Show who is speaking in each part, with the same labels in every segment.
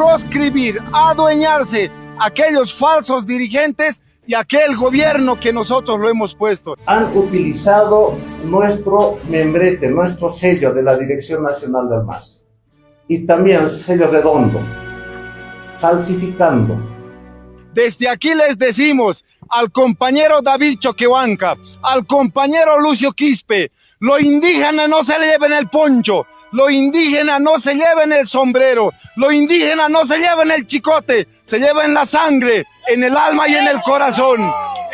Speaker 1: proscribir, adueñarse aquellos falsos dirigentes y aquel gobierno que nosotros lo hemos puesto.
Speaker 2: Han utilizado nuestro membrete, nuestro sello de la Dirección Nacional del MAS y también sello redondo, falsificando.
Speaker 1: Desde aquí les decimos al compañero David Choquehuanca, al compañero Lucio Quispe, lo indígena no se lleven el poncho, lo indígena no se lleven el sombrero, lo indígena no se lleven el chicote, se lleven la sangre en el alma y en el corazón.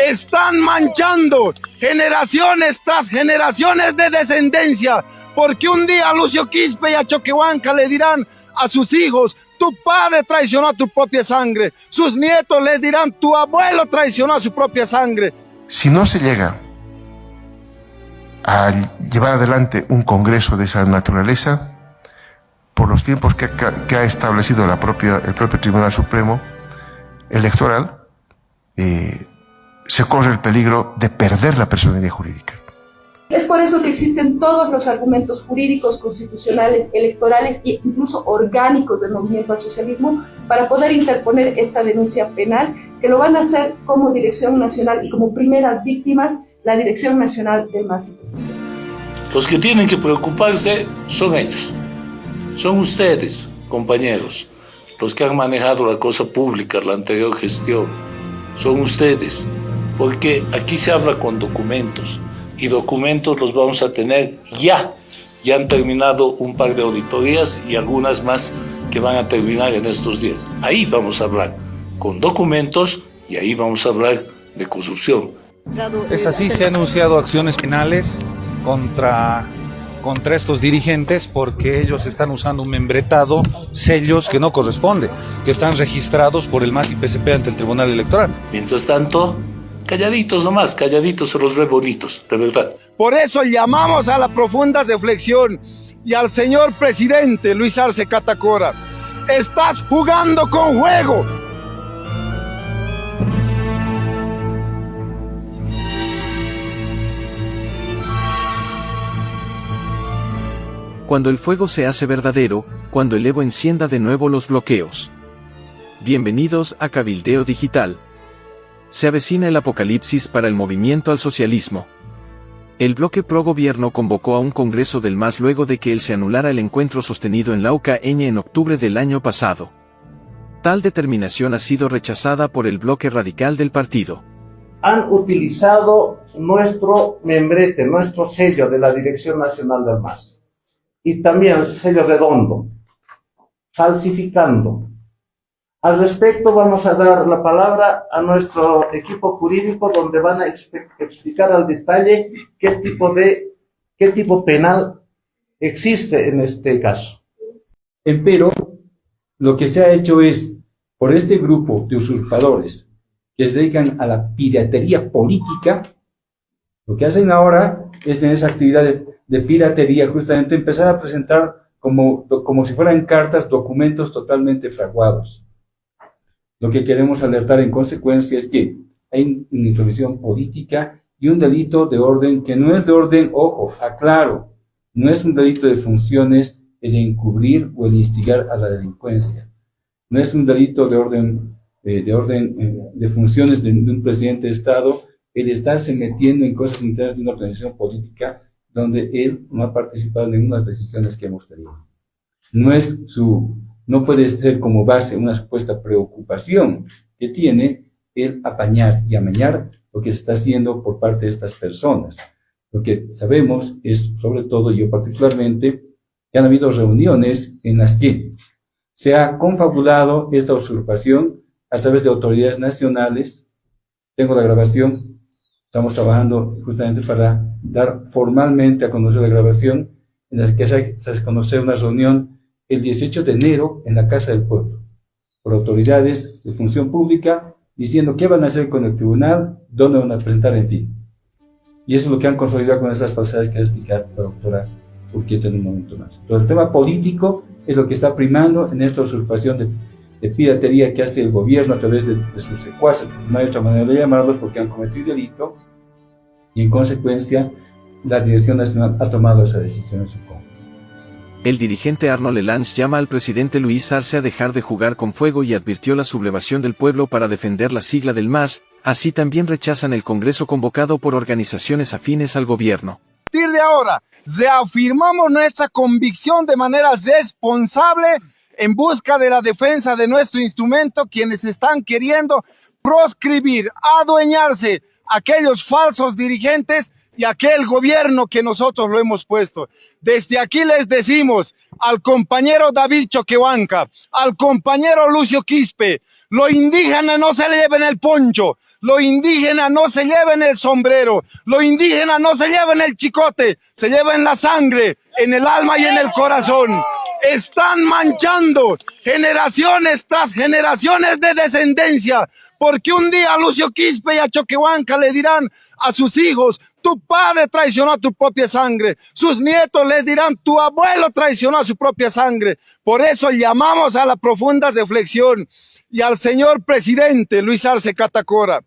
Speaker 1: Están manchando generaciones tras generaciones de descendencia, porque un día a Lucio Quispe y a Choquehuanca le dirán a sus hijos: tu padre traicionó a tu propia sangre. Sus nietos les dirán: tu abuelo traicionó a su propia sangre.
Speaker 3: Si no se llega a llevar adelante un congreso de esa naturaleza, por los tiempos que ha establecido el propio Tribunal Supremo Electoral, se corre el peligro de perder la personería jurídica.
Speaker 4: Es por eso que existen todos los argumentos jurídicos, constitucionales, electorales e incluso orgánicos del movimiento al socialismo para poder interponer esta denuncia penal, que lo van a hacer como Dirección Nacional y como primeras víctimas la Dirección Nacional del MAS.
Speaker 5: Los que tienen que preocuparse son ellos, son ustedes, compañeros, los que han manejado la cosa pública, la anterior gestión, son ustedes, porque aquí se habla con documentos. Y documentos los vamos a tener ya. Ya han terminado un par de auditorías y algunas más que van a terminar en estos días. Ahí vamos a hablar con documentos y ahí vamos a hablar de corrupción.
Speaker 6: Es así, se han anunciado acciones penales contra estos dirigentes porque ellos están usando un membretado, sellos que no corresponde, que están registrados por el MAS y PSP ante el Tribunal Electoral.
Speaker 5: Mientras tanto, calladitos nomás, calladitos se los ve bonitos, de verdad.
Speaker 1: Por eso llamamos a la profunda reflexión y al señor presidente Luis Arce Catacora: estás jugando con fuego.
Speaker 7: Cuando el fuego se hace verdadero, cuando el Evo encienda de nuevo los bloqueos. Bienvenidos a Cabildeo Digital. Se avecina el apocalipsis para el movimiento al socialismo. El bloque pro gobierno convocó a un congreso del MAS luego de que se anulara el encuentro sostenido en Laucaeña en octubre del año pasado. Tal determinación ha sido rechazada por el bloque radical del partido.
Speaker 2: Han utilizado nuestro membrete, nuestro sello de la Dirección Nacional del MAS y también sello redondo, falsificando. Al respecto vamos a dar la palabra a nuestro equipo jurídico, donde van a explicar al detalle qué tipo penal existe en este caso.
Speaker 8: Empero, lo que se ha hecho es, por este grupo de usurpadores que se dedican a la piratería política, lo que hacen ahora es en esa actividad de piratería justamente empezar a presentar como si fueran cartas, documentos totalmente fraguados. Lo que queremos alertar en consecuencia es que hay una intromisión política y un delito de orden que no es de orden, ojo, aclaro, no es un delito de funciones el encubrir o el instigar a la delincuencia. No es un delito de orden de funciones de un presidente de Estado el estarse metiendo en cosas internas de una organización política donde él no ha participado en ninguna de las decisiones que hemos tenido. No puede ser como base una supuesta preocupación que tiene el apañar y amañar lo que se está haciendo por parte de estas personas. Lo que sabemos es, sobre todo yo particularmente, que han habido reuniones en las que se ha confabulado esta usurpación a través de autoridades nacionales. Tengo la grabación, estamos trabajando justamente para dar formalmente a conocer la grabación, en la que se hace conocer una reunión el 18 de enero en la Casa del Pueblo, por autoridades de función pública, diciendo qué van a hacer con el tribunal, dónde van a presentar, en fin. Y eso es lo que han consolidado con esas falsedades que va a explicar la doctora Urquieta en un momento más. Pero el tema político es lo que está primando en esta usurpación de piratería que hace el gobierno a través de sus secuaces, no hay otra manera de llamarlos porque han cometido delito, y en consecuencia la Dirección Nacional ha tomado esa decisión en su contra.
Speaker 7: El dirigente Arnaud Lelange llama al presidente Luis Arce a dejar de jugar con fuego y advirtió la sublevación del pueblo para defender la sigla del MAS, así también rechazan el Congreso convocado por organizaciones afines al gobierno.
Speaker 1: A partir de ahora, reafirmamos nuestra convicción de manera responsable en busca de la defensa de nuestro instrumento, quienes están queriendo proscribir, adueñarse aquellos falsos dirigentes y aquel gobierno que nosotros lo hemos puesto. Desde aquí les decimos al compañero David Choquehuanca, al compañero Lucio Quispe, lo indígena no se le lleven el poncho, lo indígena no se lleven el sombrero, lo indígena no se lleven el chicote, se lleven la sangre en el alma y en el corazón. Están manchando generaciones tras generaciones de descendencia, porque un día a Lucio Quispe y a Choquehuanca le dirán a sus hijos: tu padre traicionó a tu propia sangre. Sus nietos les dirán: tu abuelo traicionó a su propia sangre. Por eso llamamos a la profunda reflexión y al señor presidente Luis Arce Catacora: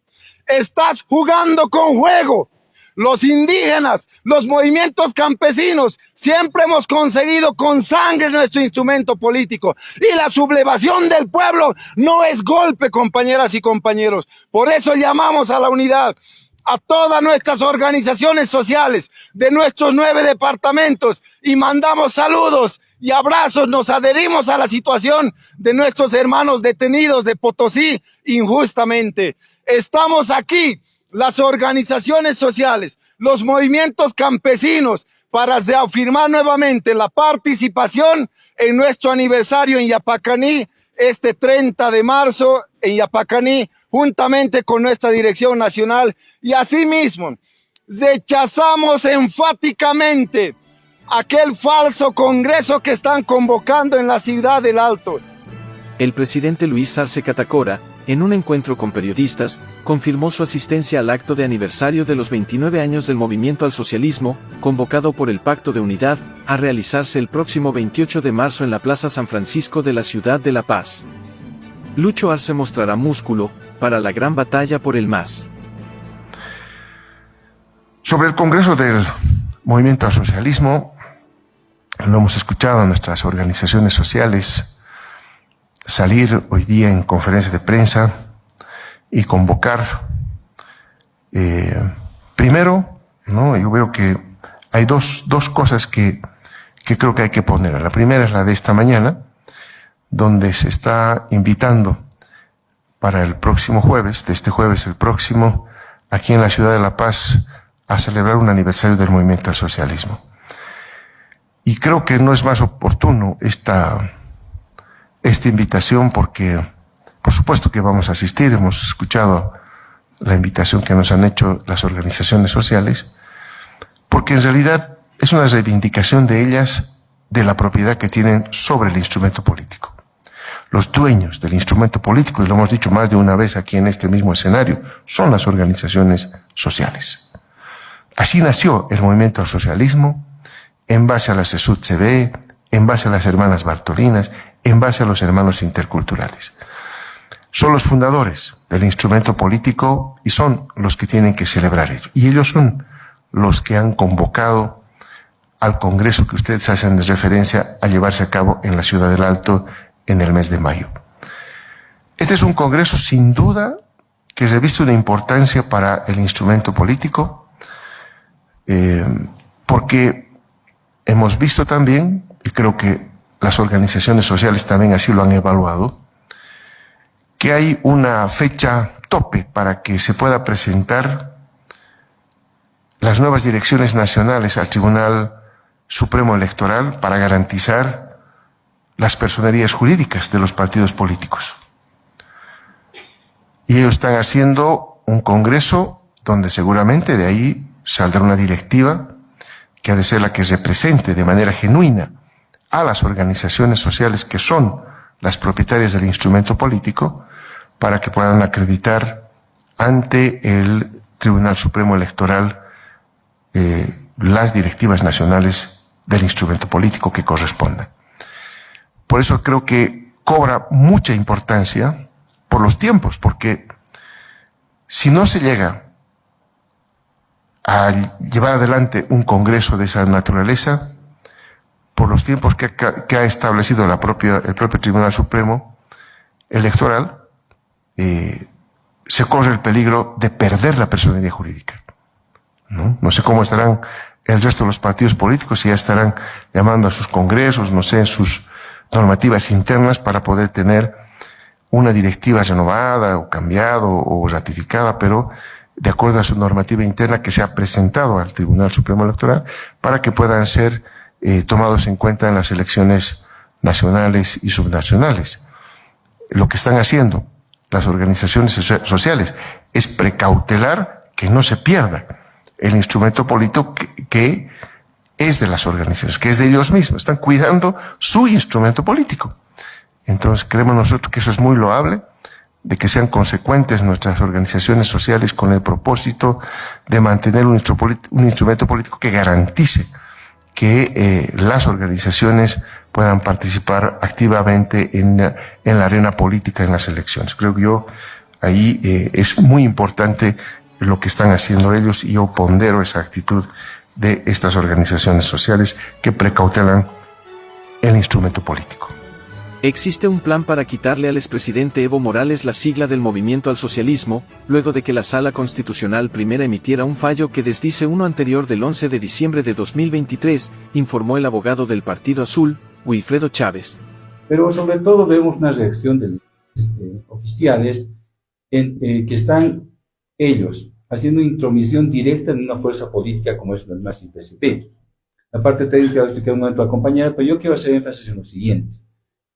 Speaker 1: estás jugando con fuego. Los indígenas, los movimientos campesinos, siempre hemos conseguido con sangre nuestro instrumento político. Y la sublevación del pueblo no es golpe, compañeras y compañeros. Por eso llamamos a la unidad a todas nuestras organizaciones sociales de nuestros 9 departamentos y mandamos saludos y abrazos. Nos adherimos a la situación de nuestros hermanos detenidos de Potosí injustamente. Estamos aquí, las organizaciones sociales, los movimientos campesinos, para reafirmar nuevamente la participación en nuestro aniversario en Yapacaní, este 30 de marzo en Yapacaní, juntamente con nuestra dirección nacional. Y asimismo, rechazamos enfáticamente aquel falso congreso que están convocando en la ciudad del Alto.
Speaker 7: El presidente Luis Arce Catacora, en un encuentro con periodistas, confirmó su asistencia al acto de aniversario de los 29 años del movimiento al socialismo, convocado por el Pacto de Unidad, a realizarse el próximo 28 de marzo en la Plaza San Francisco de la ciudad de La Paz. Lucho Arce mostrará músculo para la gran batalla por el MAS.
Speaker 3: Sobre el Congreso del Movimiento al Socialismo, lo hemos escuchado a nuestras organizaciones sociales salir hoy día en conferencia de prensa y convocar. Primero, ¿no? Yo veo que hay dos cosas que creo que hay que poner. La primera es la de esta mañana, donde se está invitando para el próximo jueves, de este jueves el próximo, aquí en la ciudad de La Paz, a celebrar un aniversario del movimiento al socialismo. Y creo que no es más oportuno esta invitación porque, por supuesto que vamos a asistir. Hemos escuchado la invitación que nos han hecho las organizaciones sociales, porque en realidad es una reivindicación de ellas de la propiedad que tienen sobre el instrumento político. Los dueños del instrumento político, y lo hemos dicho más de una vez aquí en este mismo escenario, son las organizaciones sociales. Así nació el movimiento al socialismo, en base a la CESUD-CB, en base a las hermanas Bartolinas, en base a los hermanos interculturales. Son los fundadores del instrumento político y son los que tienen que celebrar ello. Y ellos son los que han convocado al congreso que ustedes hacen de referencia a llevarse a cabo en la ciudad del Alto en el mes de mayo. Este es un congreso sin duda que reviste una importancia para el instrumento político, porque hemos visto también, y creo que las organizaciones sociales también así lo han evaluado, que hay una fecha tope para que se pueda presentar las nuevas direcciones nacionales al Tribunal Supremo Electoral para garantizar las personerías jurídicas de los partidos políticos. Y ellos están haciendo un congreso donde seguramente de ahí saldrá una directiva que ha de ser la que represente de manera genuina a las organizaciones sociales que son las propietarias del instrumento político, para que puedan acreditar ante el Tribunal Supremo Electoral las directivas nacionales del instrumento político que correspondan. Por eso creo que cobra mucha importancia por los tiempos, porque si no se llega a llevar adelante un congreso de esa naturaleza, por los tiempos que ha establecido el propio Tribunal Supremo Electoral, se corre el peligro de perder la personería jurídica. No sé cómo estarán el resto de los partidos políticos, si ya estarán llamando a sus congresos, no sé, en sus normativas internas para poder tener una directiva renovada o cambiada o ratificada, pero de acuerdo a su normativa interna que se ha presentado al Tribunal Supremo Electoral para que puedan ser tomados en cuenta en las elecciones nacionales y subnacionales. Lo que están haciendo las organizaciones sociales es precautelar que no se pierda el instrumento político que es de las organizaciones, que es de ellos mismos. Están cuidando su instrumento político. Entonces, creemos nosotros que eso es muy loable, de que sean consecuentes nuestras organizaciones sociales con el propósito de mantener un instrumento político que garantice que las organizaciones puedan participar activamente en la arena política en las elecciones. Creo que ahí es muy importante lo que están haciendo ellos y yo pondero esa actitud de estas organizaciones sociales que precautelan el instrumento político.
Speaker 7: Existe un plan para quitarle al expresidente Evo Morales la sigla del Movimiento al Socialismo, luego de que la Sala Constitucional Primera emitiera un fallo que desdice uno anterior del 11 de diciembre de 2023, informó el abogado del Partido Azul, Wilfredo Chávez.
Speaker 8: Pero sobre todo vemos una reacción de oficiales que están ellos haciendo intromisión directa en una fuerza política como es el MAS y PSP. La parte técnica va a explicar un momento a acompañar, pero yo quiero hacer énfasis en lo siguiente.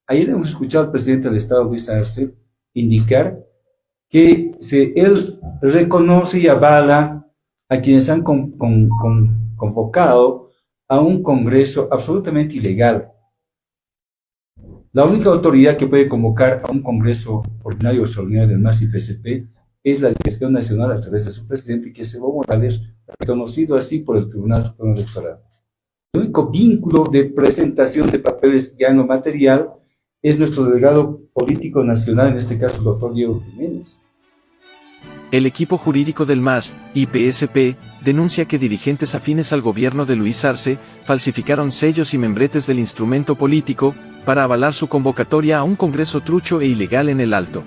Speaker 8: Ayer hemos escuchado al presidente del Estado, Luis Arce, indicar que él reconoce y avala a quienes han convocado a un congreso absolutamente ilegal. La única autoridad que puede convocar a un congreso ordinario o extraordinario del MAS y PSP es la Dirección Nacional a través de su presidente, que es Evo Morales, reconocido así por el Tribunal Supremo Electoral. El único vínculo de presentación de papeles ya en lo material es nuestro delegado político nacional, en este caso el doctor Diego Jiménez.
Speaker 7: El equipo jurídico del MAS y PSP denuncia que dirigentes afines al gobierno de Luis Arce falsificaron sellos y membretes del instrumento político para avalar su convocatoria a un congreso trucho e ilegal en el Alto.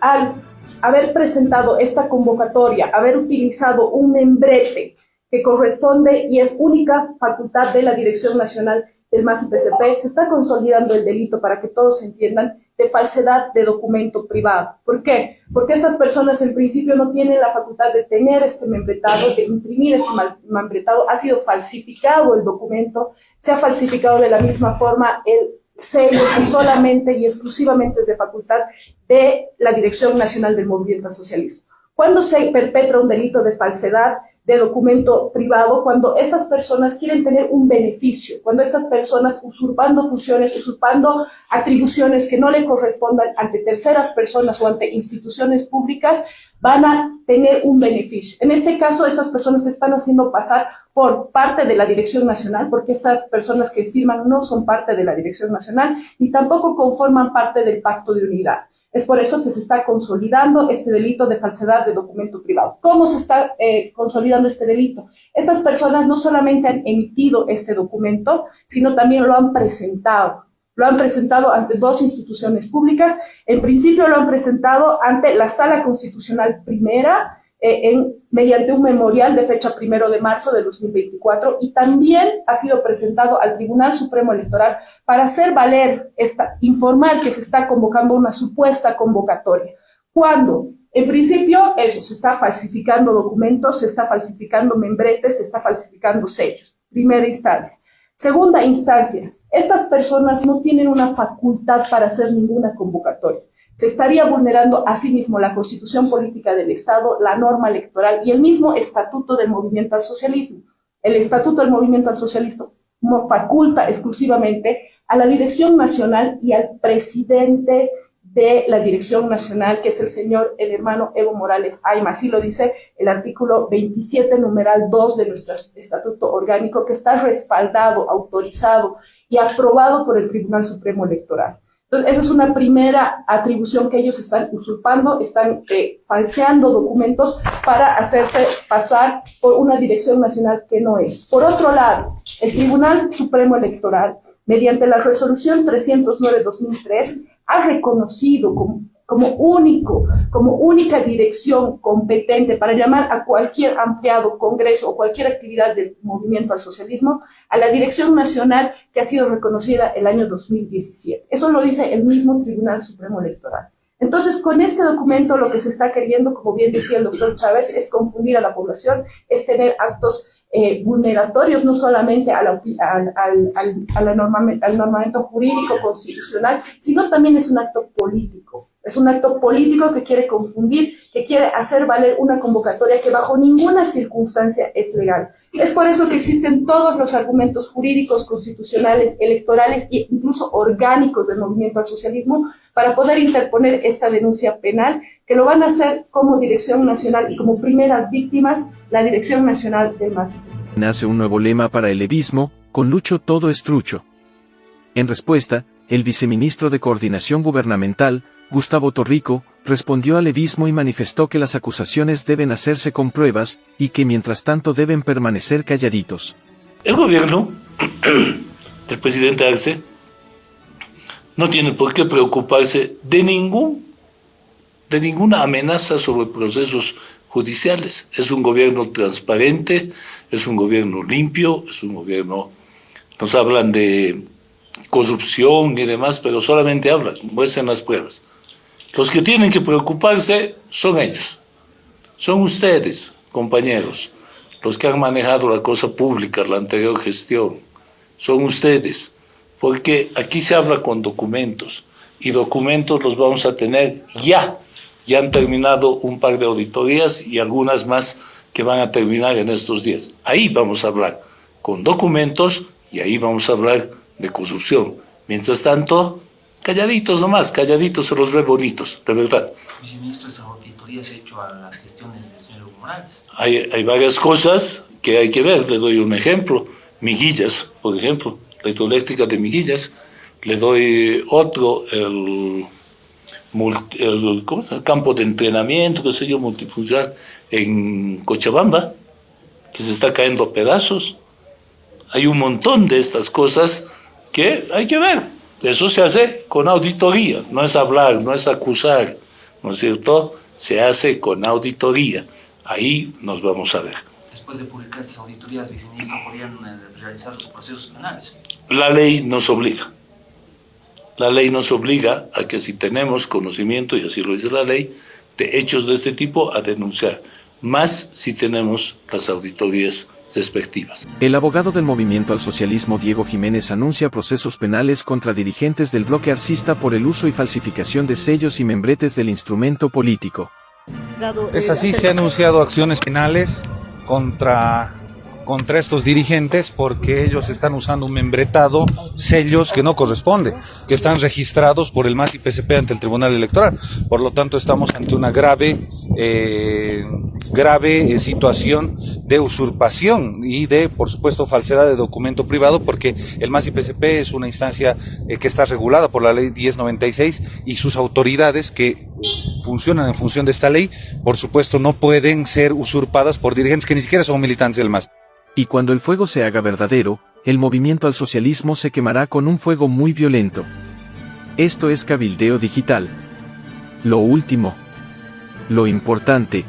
Speaker 4: Al haber presentado esta convocatoria, haber utilizado un membrete que corresponde y es única facultad de la Dirección Nacional del MAS y PSP, se está consolidando el delito, para que todos entiendan, de falsedad de documento privado. ¿Por qué? Porque estas personas en principio no tienen la facultad de tener este membretado, de imprimir este membretado. Ha sido falsificado el documento, se ha falsificado de la misma forma el sello que solamente y exclusivamente es de facultad de la Dirección Nacional del Movimiento al Socialismo. ¿Cuándo se perpetra un delito de falsedad de documento privado? Cuando estas personas quieren tener un beneficio, cuando estas personas usurpando funciones, usurpando atribuciones que no le correspondan ante terceras personas o ante instituciones públicas, van a tener un beneficio. En este caso, estas personas se están haciendo pasar por parte de la Dirección Nacional, porque estas personas que firman no son parte de la Dirección Nacional ni tampoco conforman parte del Pacto de Unidad. Es por eso que se está consolidando este delito de falsedad de documento privado. ¿Cómo se está consolidando este delito? Estas personas no solamente han emitido este documento, sino también lo han presentado. Lo han presentado ante dos instituciones públicas. En principio lo han presentado ante la Sala Constitucional Primera, mediante un memorial de fecha 1 de marzo de 2024, y también ha sido presentado al Tribunal Supremo Electoral para hacer valer informar que se está convocando una supuesta convocatoria. ¿Cuándo? En principio, eso, se está falsificando documentos, se está falsificando membretes, se está falsificando sellos. Primera instancia. Segunda instancia, estas personas no tienen una facultad para hacer ninguna convocatoria. Se estaría vulnerando asimismo la Constitución Política del Estado, la norma electoral y el mismo Estatuto del Movimiento al Socialismo. El Estatuto del Movimiento al Socialismo faculta exclusivamente a la Dirección Nacional y al presidente de la Dirección Nacional, que es el señor, el hermano Evo Morales Ayma. Así lo dice el artículo 27, numeral 2 de nuestro Estatuto Orgánico, que está respaldado, autorizado y aprobado por el Tribunal Supremo Electoral. Entonces, esa es una primera atribución que ellos están usurpando, están falseando documentos para hacerse pasar por una dirección nacional que no es. Por otro lado, El Tribunal Supremo Electoral, mediante la resolución 309/2003, ha reconocido como única dirección competente para llamar a cualquier ampliado congreso o cualquier actividad del movimiento al socialismo, a la Dirección Nacional que ha sido reconocida el año 2017. Eso lo dice el mismo Tribunal Supremo Electoral. Entonces, con este documento lo que se está queriendo, como bien decía el doctor Chávez, es confundir a la población, es tener actos vulneratorios no solamente al normamiento jurídico constitucional, sino también es un acto político. Es un acto político que quiere confundir, que quiere hacer valer una convocatoria que bajo ninguna circunstancia es legal. Es por eso que existen todos los argumentos jurídicos, constitucionales, electorales e incluso orgánicos del movimiento al socialismo para poder interponer esta denuncia penal, que lo van a hacer como Dirección Nacional y como primeras víctimas la Dirección Nacional del MAS-IPC.
Speaker 7: Nace un nuevo lema para el levismo: con Lucho todo es trucho. En respuesta, el viceministro de Coordinación Gubernamental, Gustavo Torrico, respondió al levismo y manifestó que las acusaciones deben hacerse con pruebas y que mientras tanto deben permanecer calladitos.
Speaker 5: El gobierno del presidente Arce no tiene por qué preocuparse de ninguna amenaza sobre procesos judiciales. Es un gobierno transparente, es un gobierno limpio, es un gobierno... Nos hablan de corrupción y demás, pero solamente hablan, muestran las pruebas. Los que tienen que preocuparse son ellos, son ustedes, compañeros, los que han manejado la cosa pública, la anterior gestión, son ustedes, porque aquí se habla con documentos, y documentos los vamos a tener ya han terminado un par de auditorías y algunas más que van a terminar en estos días. Ahí vamos a hablar con documentos y ahí vamos a hablar de corrupción. Mientras tanto, calladitos nomás, calladitos se los ve bonitos, de verdad.
Speaker 9: Viceministro, ¿esas auditorías hecho a las gestiones del señor Evo Morales?
Speaker 5: Hay varias cosas que hay que ver. Le doy un ejemplo. Miguillas, por ejemplo, la hidroeléctrica de Miguillas. Le doy otro, el campo de entrenamiento, qué sé yo, multifuncional en Cochabamba, que se está cayendo a pedazos. Hay un montón de estas cosas que hay que ver. Eso se hace con auditoría, no es hablar, no es acusar, ¿no es cierto? Se hace con auditoría. Ahí nos vamos a ver.
Speaker 9: Después de publicar estas auditorías, viceministro, ¿podrían realizar los procesos penales?
Speaker 5: La ley nos obliga. La ley nos obliga a que si tenemos conocimiento, y así lo dice la ley, de hechos de este tipo, a denunciar. Más si tenemos las auditorías respectivas.
Speaker 7: El abogado del movimiento al socialismo Diego Jiménez anuncia procesos penales contra dirigentes del bloque arcista por el uso y falsificación de sellos y membretes del instrumento político.
Speaker 6: Es así, se han anunciado acciones penales contra estos dirigentes porque ellos están usando un membretado, sellos que no corresponde, que están registrados por el MAS-IPC ante el Tribunal Electoral. Por lo tanto, estamos ante una grave situación de usurpación y de, por supuesto, falsedad de documento privado, porque el MAS-IPC es una instancia que está regulada por la ley 1096 y sus autoridades que funcionan en función de esta ley, por supuesto, no pueden ser usurpadas por dirigentes que ni siquiera son militantes del MAS.
Speaker 7: Y cuando el fuego se haga verdadero, el movimiento al socialismo se quemará con un fuego muy violento. Esto es Cabildeo Digital. Lo último. Lo importante.